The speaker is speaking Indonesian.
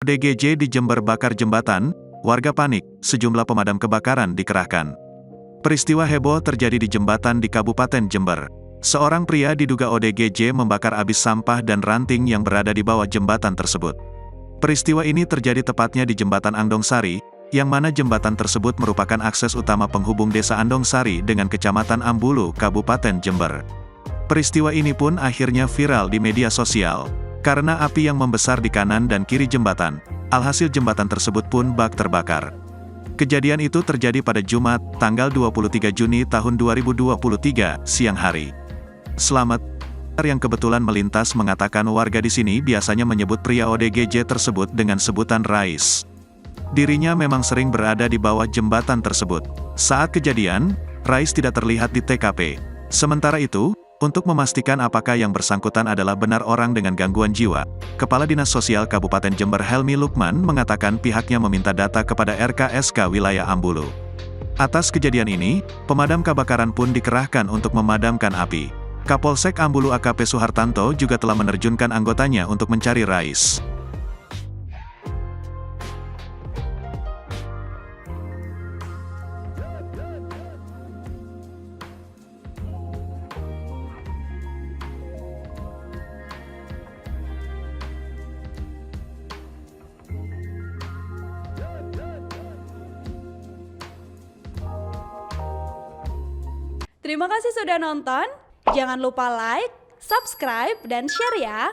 ODGJ di Jember bakar jembatan, warga panik, sejumlah pemadam kebakaran dikerahkan. Peristiwa heboh terjadi di jembatan di Kabupaten Jember. Seorang pria diduga ODGJ membakar abis sampah dan ranting yang berada di bawah jembatan tersebut. Peristiwa ini terjadi tepatnya di Jembatan Andong-Sari, yang mana jembatan tersebut merupakan akses utama penghubung Desa Andong-Sari dengan Kecamatan Ambulu, Kabupaten Jember. Peristiwa ini pun akhirnya viral di media sosial, karena api yang membesar di kanan dan kiri jembatan. Alhasil jembatan tersebut pun bak terbakar. Kejadian itu terjadi pada Jumat, tanggal 23 Juni tahun 2023, siang hari. Selamat yang kebetulan melintas mengatakan warga di sini biasanya menyebut pria ODGJ tersebut dengan sebutan Rais. Dirinya memang sering berada di bawah jembatan tersebut. Saat kejadian, Rais tidak terlihat di TKP. Sementara itu, untuk memastikan apakah yang bersangkutan adalah benar orang dengan gangguan jiwa, Kepala Dinas Sosial Kabupaten Jember Helmi Lukman mengatakan pihaknya meminta data kepada RKSK wilayah Ambulu. Atas kejadian ini, pemadam kebakaran pun dikerahkan untuk memadamkan api. Kapolsek Ambulu AKP Suhartanto juga telah menerjunkan anggotanya untuk mencari Rais. Terima kasih sudah nonton. Jangan lupa like, subscribe, dan share ya.